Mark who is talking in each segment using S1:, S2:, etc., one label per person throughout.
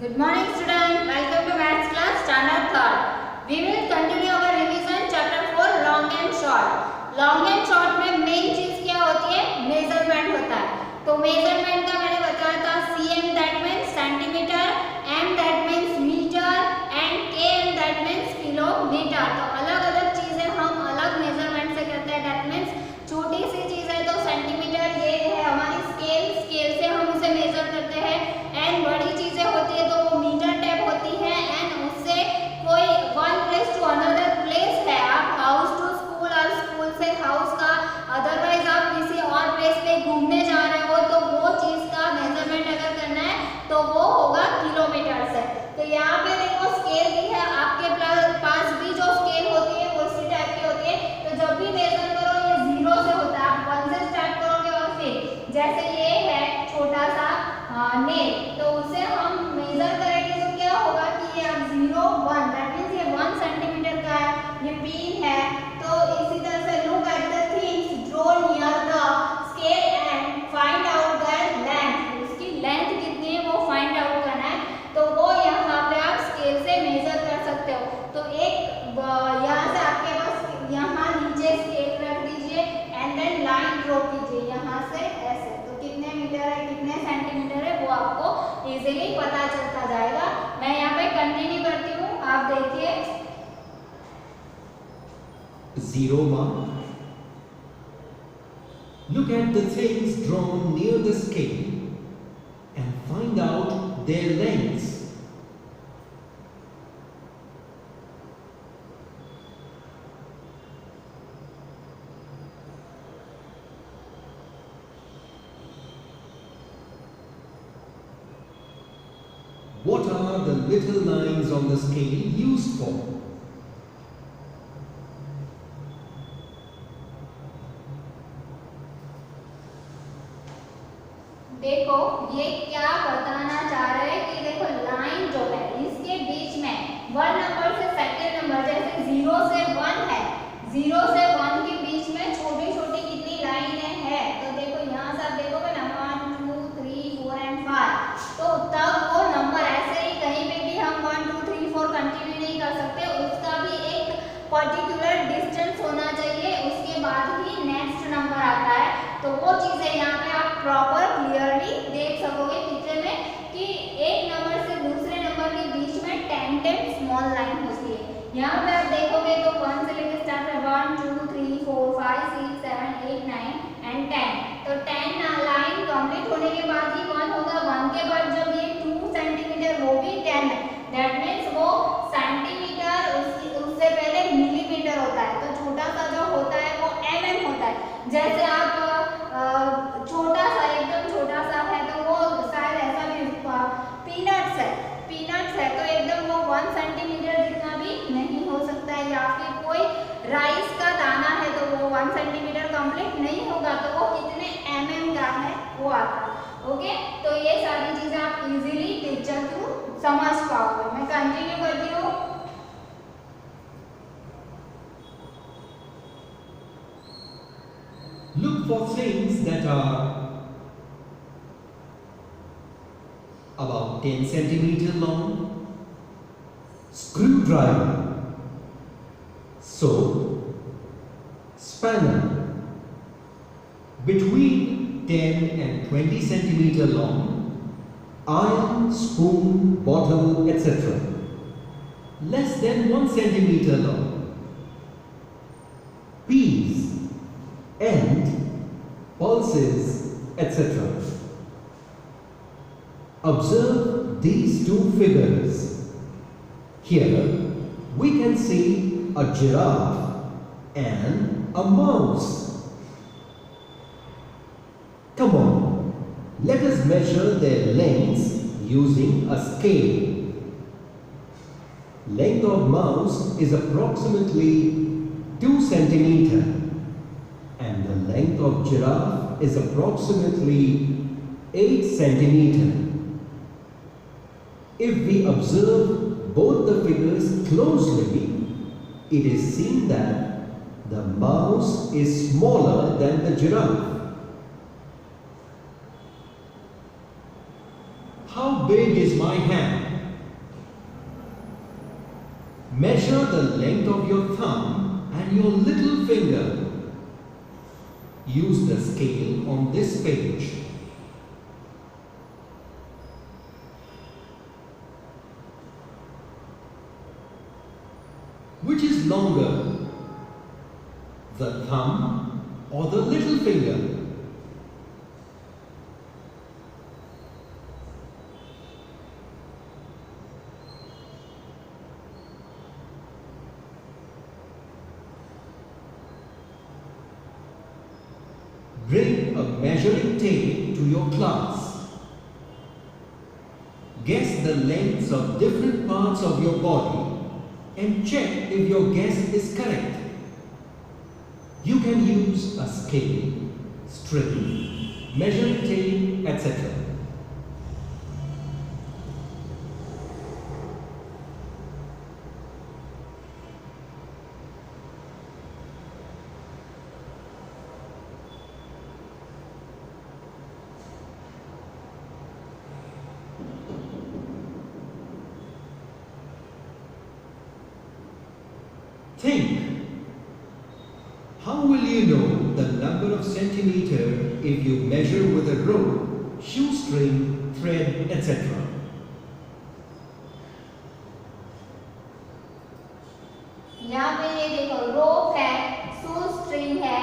S1: Good morning students, welcome to maths class standard 3rd. We will continue our revision chapter 4 long and short. Long and short में main चीज क्या होती है? Measurement होता है. तो measurement का मैंने बताया था cm that means centimeter, m that means meter and km that means kilometer. तो अलग अलग चीजें हम अलग measurement से करते हैं. That means छोटी सी चीज है तो सेंटीमीटर, ये है हमारी स्केल से हम उसे मेजर करते हैं. एंड बड़ी चीजें होती है तो वो मीटर टेप होती है. एंड उससे कोई one place to another place है, आप हाउस टू स्कूल और स्कूल से हाउस का अदरवाइज आप किसी और प्लेस पे घूमने जा रहे हो तो वो चीज का मेजरमेंट अगर करना है तो वो होगा किलोमीटर से. तो यहाँ पे देखो स्केल भी है, आपके पास भी जो स्केल होती है वो इसी टाइप की होती है. तो जब भी मेजर करो ये जीरो से होता है, आप वन से स्टार्ट करोगे और फिर जैसे ये है छोटा सा नेल, तो उसे हम मेजर करेंगे तो क्या होगा कि ये अब 0 1 दैट मींस ये 1 सेंटीमीटर का है, ये पिन है. तो इसी तरह से look at the things draw near the scale and find out the length. उसकी लेंथ कितनी है वो फाइंड आउट करना है. तो वो यहाँ पे आप स्केल से मेजर कर सकते हो. तो एक यहाँ से आपके पास यहाँ नीचे स्केल रख दीजिए एंड देन लाइन ड्रॉ कीजिए यहाँ से ऐसे. तो कितने मीटर है कितने सेंटीमीटर है वो आपको इजीली पता चलता जाएगा. मैं यहाँ पे कंटिन्यू करती हूँ, आप देखिए.
S2: 0 mark. Look at the things drawn near the scale and find out their lengths. What are the little lines on the scale used for?
S1: देखो ये क्या बताना चाह रहे हैं कि देखो लाइन जो है इसके बीच में 1 नंबर से सेकंड नंबर जैसे 0 से 1 है, 0 से 1 के बीच में छोटी छोटी कितनी लाइनें हैं. तो देखो यहाँ से आप देखोगे ना 1 2 3 4 एंड 5. तो तब वो नंबर ऐसे ही कहीं पे भी हम 1 2 3 4 कंटिन्यू नहीं कर सकते. उसका भी एक पर्टिकुलर डिस्टेंस होना चाहिए, उसके बाद ही नेक्स्ट नंबर आता है. तो वो चीजें यहाँ पे आप प्रॉपर क्लियरली देख सकोगे पिक्चर में कि एक नंबर से दूसरे नंबर के बीच में 10 स्मॉल लाइन होती है. यहाँ पे आप देखोगे तो 1 से लेकर स्टार्ट है 1 2 3 4 5 6 7 8 9 एंड 10. तो 10 लाइन कंप्लीट होने के बाद ही 1 होगा. 1 के बाद जब ये 2 सेंटीमीटर वो भी 10 है, दैट मीन्स वो सेंटीमीटर उससे पहले मिलीमीटर होता है. तो छोटा सा जो होता है वो mm होता है. जैसे आप छोटा सा एकदम छोटा सा है तो वो शायद ऐसा भी पीनट्स है तो एकदम वो 1 सेंटीमीटर जितना भी नहीं हो सकता है. या फिर कोई राइस का दाना है तो वो 1 सेंटीमीटर कंप्लीट नहीं होगा. तो वो कितने mm का है वो आता है. ओके, तो ये सारी चीजें आप इजीली पिक्चर थ्रू समझ पाओगे. मैं कंटिन्यू करती हूँ.
S2: Look for things that are about 10 centimeter long. Screwdriver, saw, spanner. Between 10 and 20 centimeter long, iron, spoon, bottle, etc. Less than 1 centimeter long. Peas, and pulses, etc. Observe these two figures. Here we can see a giraffe and a mouse. Come on, let us measure their lengths using a scale. Length of mouse is approximately 2 centimeter. And the length of giraffe is approximately 8 centimeter. If we observe both the figures closely, it is seen that the mouse is smaller than the giraffe. How big is my hand? measure the length of your thumb and your little finger. Use the scale on this page. Which is longer, the thumb or the little finger? Bring a measuring tape to your class. Guess the lengths of different parts of your body and check if your guess is correct. You can use a scale, string, measuring tape, etc. Think, how will you know the number of centimeter if you measure with a rope, shoestring, thread, etc.?
S1: यहाँ पे ये देखो रोप है, शू string है,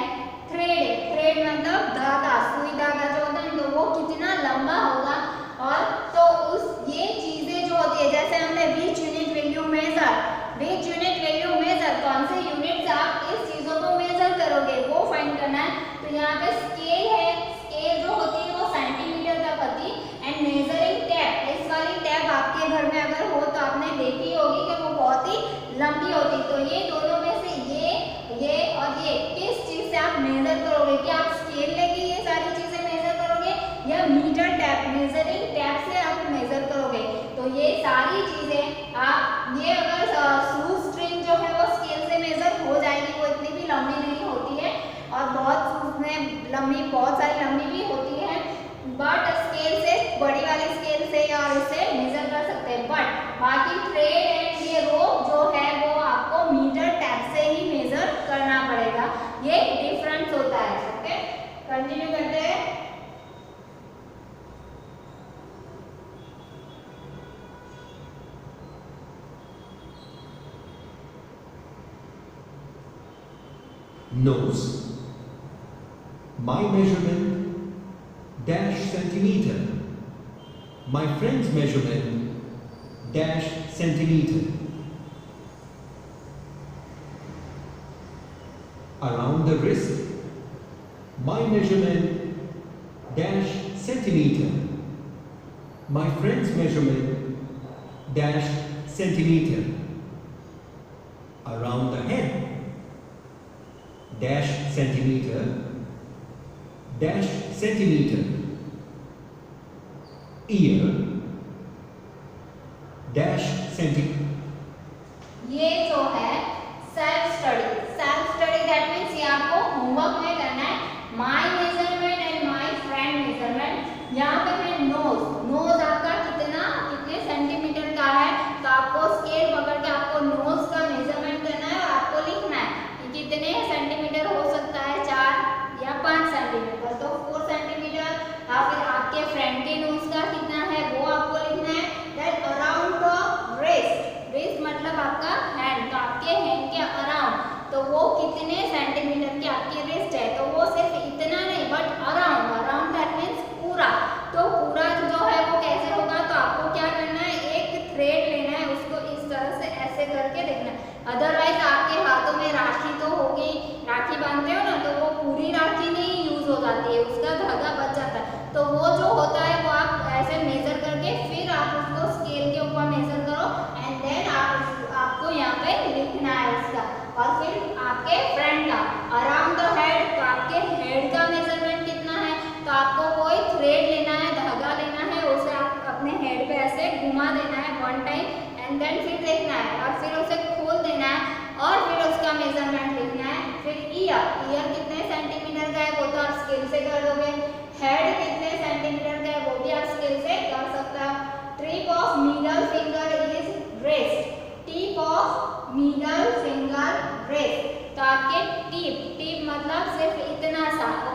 S1: thread है। Thread मतलब धागा, सुई धागा जो होता है तो वो कितना लंबा होगा। और तो उस ये चीजें जो होती है, जैसे हमने विच यूनिट वैल्यू मेजर, कौन से यूनिट से आप इस चीजों को मेजर करोगे वो फाइंड करना है। तो यहाँ पे स्केल है, स्केल जो होती है वो सेंटीमीटर तक होती है। एंड मेजरिंग टैप, इस वाली टैप आपके घर में अगर हो तो आपने देखी होगी कि वो बहुत ही लंबी होती। तो ये दोनों में से ये और ये किस चीज से आप मेजर करोगे? क्या आप स्केल लेके ये सारी चीजें मेजर करोगे या मीटर टैप, मेजरिंग टैप से आप मेजर करोगे? तो ये सारी चीजें आप ये अगर शू स्ट्रिंग जो है वो स्केल से मेजर हो जाएगी, वो इतनी भी लंबी नहीं होती है और बहुत सारी लंबी भी होती है, बट स्केल से, बड़ी वाली स्केल से या इससे मेजर कर सकते हैं। बट बाकी थ्रेड एंड ये रोप जो है वो आपको मीटर टैप से ही मेजर करना पड़ेगा। ये डिफरेंस होता है। ओके, कंटिन्यू करते हैं।
S2: Nose. My measurement dash centimeter. My friend's measurement dash centimeter. Around the wrist, my measurement dash centimeter. My friend's measurement dash centimeter. Around the head, dash centimeter, dash centimeter. Ear, dash centimeter.
S1: ये जो है self study that means ये आपको homework में करना है। My measurement and my friend measurement. यहाँ पे है नोज आपका कितने सेंटीमीटर का है, तो आपको स्केल पकड़ के आपको नोज का मेजरमेंट करना है और आपको लिखना है कि कितने सेंटीमीटर हो सकता है, 4 या 5 सेंटीमीटर, तो 4 सेंटीमीटर। या फिर आपके फ्रेंड के नोज का कितना है वो आपको लिखना है। देन अराउंड द रिस्ट मतलब आपका हैंड, तो आपके हैंड के अराउंड तो वो कितने सेंटीमीटर की आपकी रिस्ट है, तो वो सिर्फ इतना नहीं बट अराउंड दैट मीन्स पूरा। तो पूरा जो है वो कैसे होगा, तो आपको क्या करना है, एक थ्रेड लेना है, उसको इस तरह से ऐसे करके देखना है। अदरवाइज आपके हाथों में राखी तो होगी, राखी बांधते हो ना, तो वो पूरी राखी नहीं यूज हो जाती है, उसका धागा बच जाता है। तो वो जो होता है वो आप ऐसे मेजर करके फिर आप उसको स्केल के ऊपर मेजर करो एंड देन आपको यहाँ पे लिखना है उसका। और फिर आपके फ्रेंड का अराउंड द हेड, तो आपके हेड का मेजरमेंट कितना है, तो आपको कोई थ्रेड लेना है, धागा लेना है, उसे आप अपने हेड पे ऐसे घुमा देना है 1 टाइम एंड देन फिर देखना है और फिर उसे खोल देना है और फिर उसका मेजरमेंट लिखना है। फिर ईयर कितने सेंटीमीटर का है वो तो आप स्केल से कर दोगे। हेड कितने सेंटीमीटर का है वो भी आप स्केल से कर सकते हो। Tip of middle finger is rest, tip of middle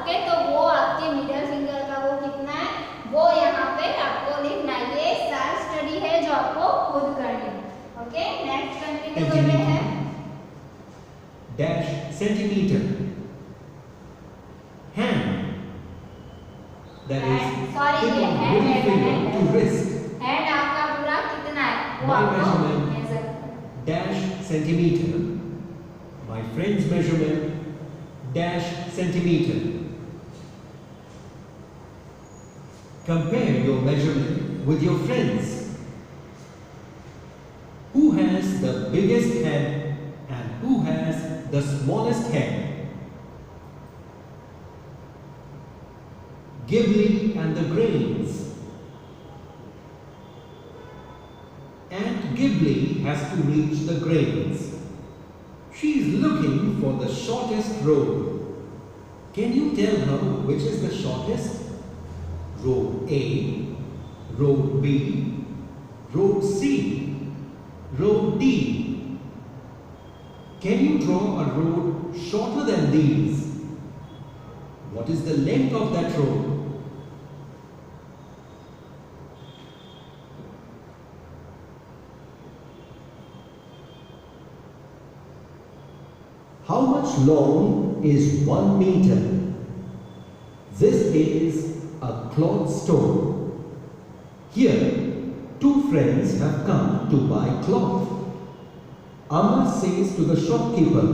S1: okay, तो वो आपके मिडिल फिंगर का वो कितना है वो यहाँ पे आपको लिखना है। ये सेल्फ स्टडी है जो आपको खुद करनी है। ओके, नेक्स्ट कंटिन्यू कर रहे हैं।
S2: dash centimeter. Hand, that is
S1: sorry, ये
S2: tip of
S1: hand
S2: middle
S1: है,
S2: finger
S1: hand
S2: to
S1: है।
S2: wrist.
S1: हैंड आपका पूरा कितना है वो
S2: My
S1: आपको
S2: measurement
S1: measure
S2: dash centimeter. My friend's measurement dash centimeter. Compare your measurement with your friends. Who has the biggest head and who has the smallest head? Ghibli and the grains. Aunt Ghibli has to reach the grains. She is looking for the shortest road. Can you tell her which is the shortest? Road A, Road B, Road C, Road D. Can you draw a road shorter than these? What is the length of that road? How much long is 1 meter? This is a cloth store. Here, two friends have come to buy cloth. Amma says to the shopkeeper,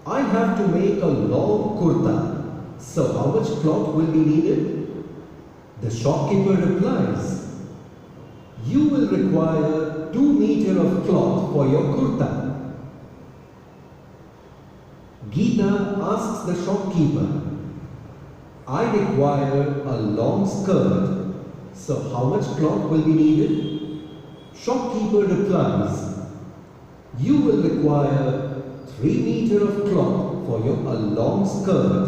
S2: I have to make a long kurta, so how much cloth will be needed? The shopkeeper replies, you will require 2 meters of cloth for your kurta. Geeta asks the shopkeeper, I require a long skirt, so how much cloth will be needed? Shopkeeper replies, you will require 3 meters of cloth for your a long skirt.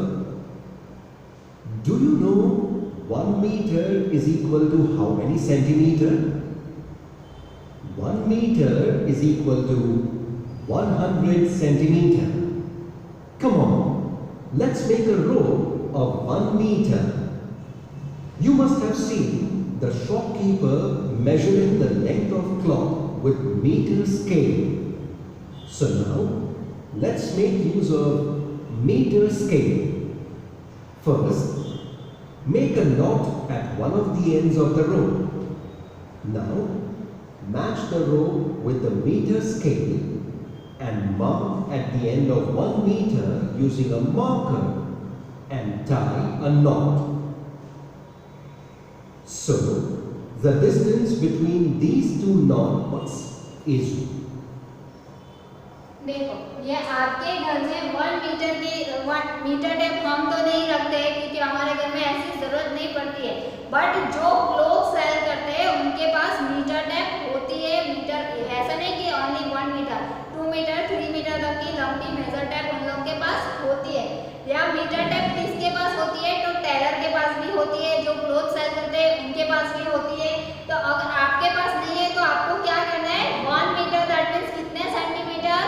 S2: Do you know 1 meter is equal to how many centimeter? 1 meter is equal to 100 centimeter. Come on, let's make a rope of 1 meter. You must have seen the shopkeeper measuring the length of cloth with meter scale. So now, let's make use of meter scale. First, make a knot at one of the ends of the rope. Now, match the rope with the meter scale and mark at the end of 1 meter using a marker and tie a knot. So, the distance between these two knots is
S1: देखो, ये आपके घर में 1 metre की 1 metre tape हम तो नहीं रखते हैं क्योंकि हमारे घर में ऐसी जरूरत नहीं पड़ती है, बट जो लोग सेल करते हैं उनके पास मीटर टेप होती है। मीटर ऐसा नहीं कि ओनली 1 मीटर, 2 मीटर 3 मीटर तक की लंबी मेजर टेप उन लोगों के पास होती है। या मीटर टेप किसके पास होती है? तो टेलर के पास भी होती है, जो क्लोथ सेल करते हैं उनके पास भी होती है। तो अगर आपके पास नहीं है तो आपको क्या करना है, 1 मीटर दैट मीन्स कितने सेंटीमीटर,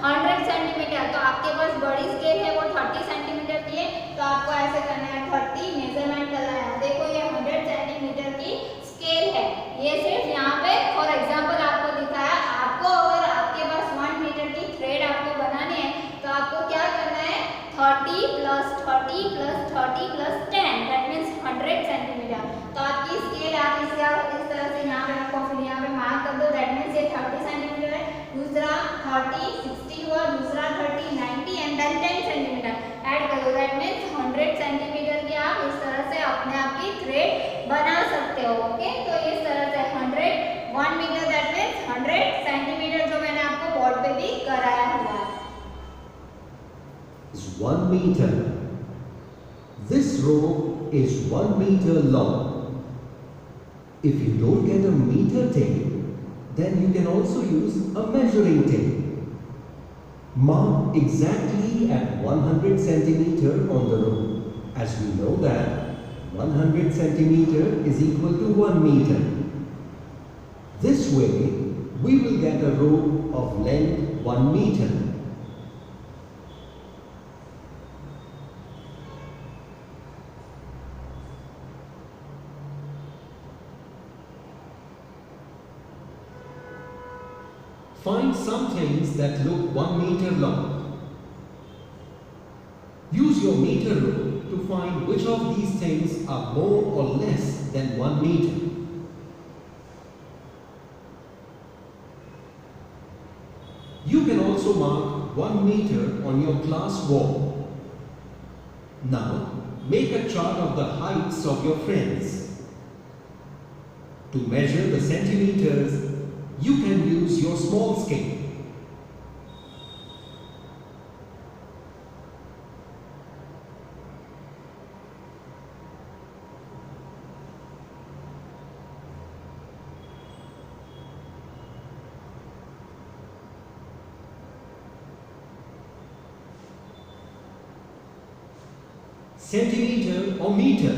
S1: 100 सेंटीमीटर। तो आपके पास बड़ी स्केल है वो 30 सेंटीमीटर की है, तो आपको ऐसे करना है 30 मेजरमेंट करना है। देखो ये 100 सेंटीमीटर की स्केल है। ये सिर्फ यहाँ पे फॉर एग्जांपल आपको दिखाया। आपको अगर आपके पास 1 मीटर की थ्रेड आपको बनानी है तो आपको क्या करना है, 30 plus 30 plus 30 plus 10 that means 100 centimetre. तो आपकी स्केल आप इस तरह से यहाँ पे आपको फिर यहाँ पे मार्क कर दो, दैट मीन्स ये 30 सेंटीमीटर है। दूसरा 30 60 हुआ, दूसरा 30 90 एंड देन 10 सेंटीमीटर ऐड कर दो, दैट मीन्स 100 सेंटीमीटर की आप इस तरह से अपने आप की थ्रेड बना सकते हो। ओके, तो इस तरह से 1 मीटर दैट मीन्स 100 सेंटीमीटर जो मैंने आपको बोर्ड पे भी कराया हुआ है।
S2: 1 meter. This rope is 1 meter long. If you don't get a meter tape, then you can also use a measuring tape. Mark exactly at 100 centimeter on the rope, as we know that 100 centimeter is equal to 1 meter. This way, we will get a rope of length 1 meter. Find some things that look 1 meter long. Use your meter rule to find which of these things are more or less than 1 meter. You can also mark 1 meter on your class wall. Now, make a chart of the heights of your friends. To measure the centimeters, you can use your small scale. Centimeter or meter?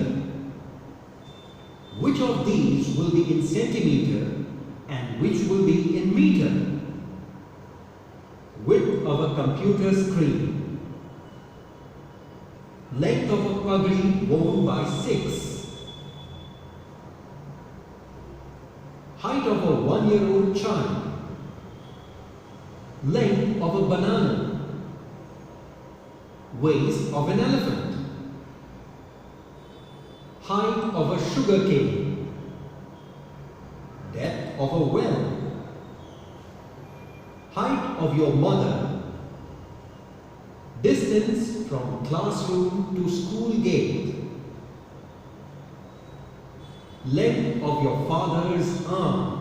S2: Which of these will be in centimeter and which will be in meter? Width of a computer screen. Length of a pagri worn by 6. Height of a 1-year-old child. Length of a banana. Waist of an elephant. Height of a sugar cane. Depth of a well. Height of your mother. Distance from classroom to school gate. Length of your father's arm.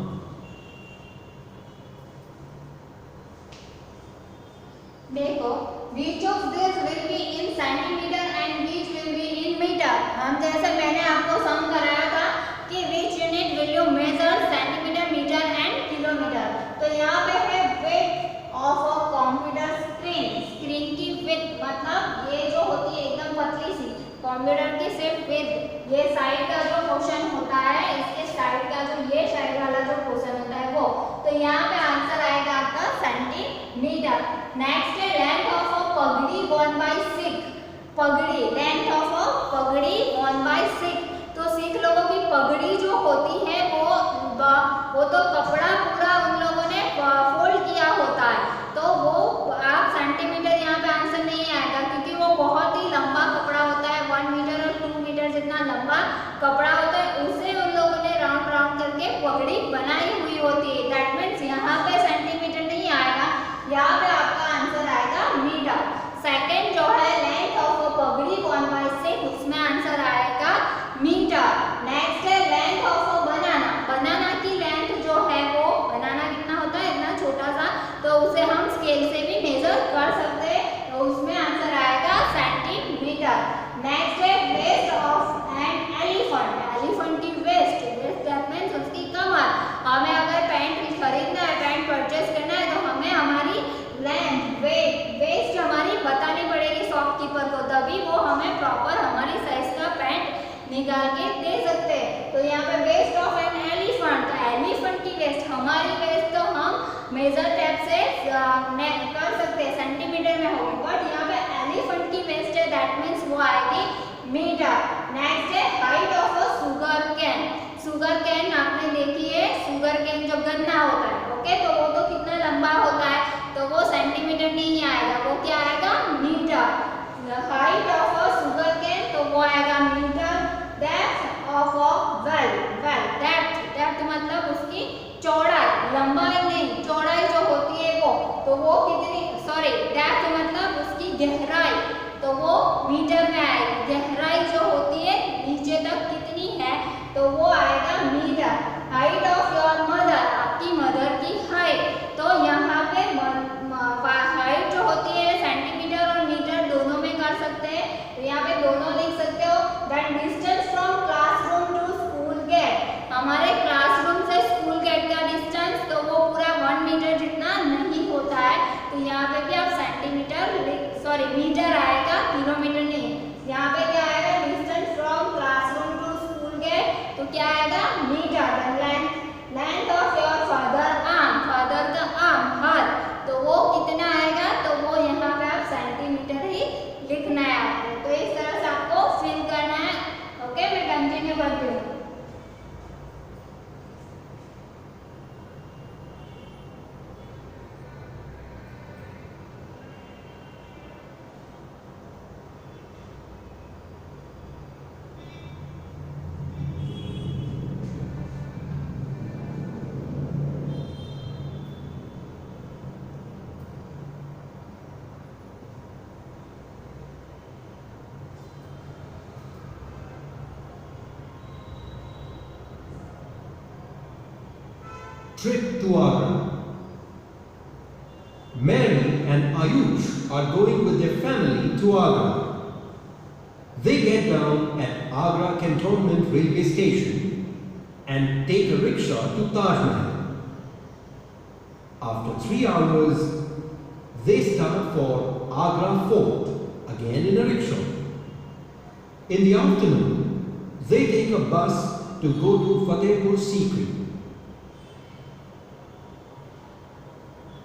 S1: देखो, which of these will be in centimeter and which will be in meter? हम जैसे मैंने आपको सम कराया था कि which unit will you measure centimeter, meter and kilometer. तो यहाँ पे है width of a computer screen. Screen की width मतलब ये जो होती है एकदम पतली सी कंप्यूटर की सिर्फ width. ये साइड का जो पोर्शन होता है, इसके साइड का जो ये साइड वाला जो पोर्शन होता है वो. तो यहाँ पे आंसर आएगा आपका सेंटीमीटर. नेक्स्ट है लेंथ ऑफ अ पगड़ी worn by Sikh. पगड़ी, लेंथ ऑफ अ पगड़ी worn by Sikh. तो सिख लोगों की पगड़ी जो होती है वो तो कपड़ा पूरा उन लोगों ने फोल्ड किया होता है. तो वो आप सेंटीमीटर यहाँ पे आंसर नहीं आएगा क्योंकि वो बहुत ही लंबा कपड़ा होता है. 1 मीटर और 2 मीटर जितना लंबा कपड़ा होता है, उससे उन लोगों ने राउंड राउंड करके पगड़ी बनाई हुई होती है. दैट मीन्स यहाँ पे सेंटीमीटर नहीं आएगा, यहाँ पे आपका आंसर आएगा मीटर. सेकंड जो है लेंथ ऑफ अ पगड़ी worn by Sikh, उसमें आंसर आएगा मीटर. नेक्स्ट है लेंथ ऑफ अ बनाना. बनाना की लेंथ जो है वो बनाना कितना होता है, इतना छोटा सा, तो उसे हम स्केल से भी मेजर कर सकते हैं. तो उसमें आंसर आएगा सेंटीमीटर. नेक्स्ट है waist of an elephant. Elephant की वेस्ट दैट मीन्स उसकी कमर. हमें अगर पैंट खरीदना है, पैंट परचेस करना है, तो हमें हमारी लेंथ वेस्ट हमारी बतानी पड़ेगी शॉपकीपर को, तभी वो हमें प्रॉपर हमारी साइज का पैंट निकाल के दे सकते हैं. तो यहाँ पे वेस्ट ऑफ एन एलिफेंट. तो एलिफेंट की वेस्ट, हमारी वेस्ट तो हम मेजर टेप से कर सकते हैं, सेंटीमीटर में होगी, बट यहाँ पे एलिफेंट की वेस्ट है दैट मीन्स वो आएगी मीटर. नेक्स्ट है height of a sugar can. Sugar cane आपने देखी है, शुगर कैन जो गन्ना होता है, ओके, तो वो तो कितना लंबा होता है, तो वो सेंटीमीटर नहीं आएगा, वो क्या आएगा metre. Height of a sugar cane तो वो आएगा metre. Depth of a well. Depth मतलब उसकी चौड़ाई, लंबाई नहीं, चौड़ाई जो होती है वो, तो वो कितनी, सॉरी, डेप्थ मतलब उसकी गहराई, तो वो मीटर में आएगी. गहराई जो होती है नीचे तक कितनी है, तो वो आएगा metre. Height of your mother, आपकी मदर की हाइट, तो यहाँ पे हाइट जो होती है सेंटीमीटर और मीटर दोनों में कर सकते हैं, तो यहाँ पे दोनों लिख सकते हो. Then distance from classroom to school gate. हमारे क्लासरूम से स्कूल गेट का डिस्टेंस तो वो पूरा 1 मीटर जितना नहीं होता है, तो यहाँ पे भी आप सेंटीमीटर, सॉरी मीटर आएगा, किलोमीटर नहीं.
S2: trip to Agra. Mary and Ayush are going with their family to Agra. They get down at Agra Cantonment Railway Station and take a rickshaw to Taj Mahal. After 3 hours, they start for Agra Fort, again in a rickshaw. In the afternoon, they take a bus to go to Fatehpur Sikri.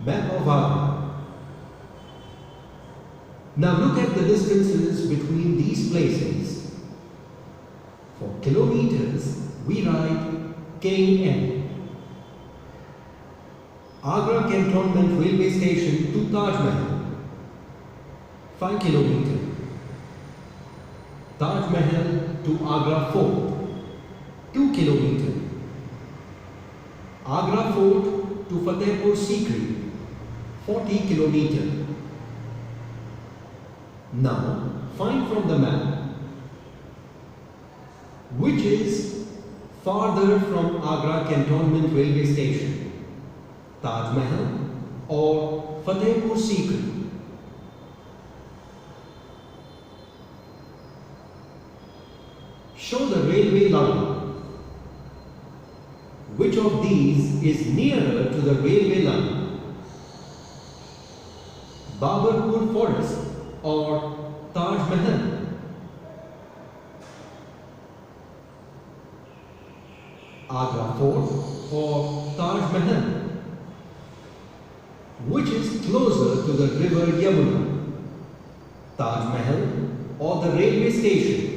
S2: Map of Agra. Now look at the distances between these places. For kilometers, we write km. Agra Cantonment Railway Station to Taj Mahal, 5 km. Taj Mahal to Agra Fort, 2 km. Agra Fort to Fatehpur Sikri, 40 km. Now find from the map which is farther from Agra Cantonment Railway Station, Taj Mahal or Fatehpur Sikri. Show the railway line. Which of these is nearer to the railway line? Babarpur Forest or Taj Mahal? Agra Fort or Taj Mahal? Which is closer to the river Yamuna? Taj Mahal or the railway station?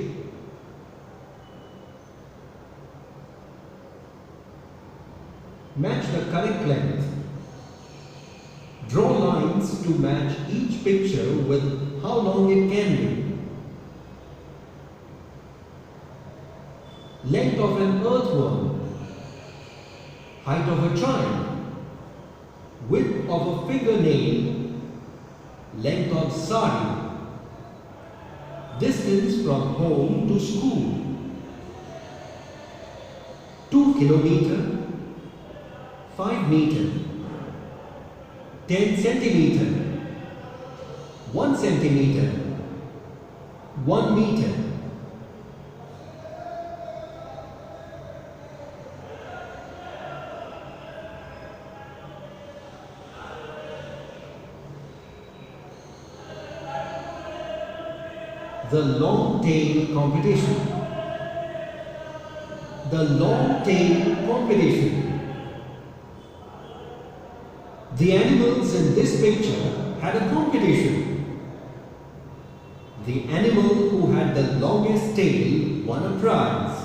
S2: Match the correct length. Draw lines to match each picture with how long it can be. Length of an earthworm. Height of a child. Width of a fingernail. Length of sari. Distance from home to school. 2 km. 5 meter, 10 centimeter, 1 centimeter, 1 meter. The long tail competition. The long tail competition. The animals in this picture had a competition. The animal who had the longest tail won a prize.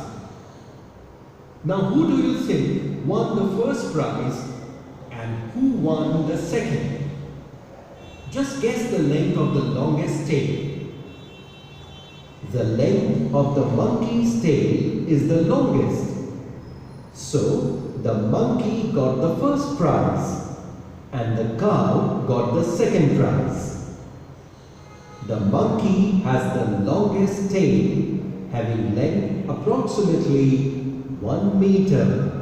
S2: Now who do you think won the first prize and who won the second? Just guess the length of the longest tail. The length of the monkey's tail is the longest. So the monkey got the first prize and the cow got the second prize. The monkey has the longest tail, having length approximately 1 meter.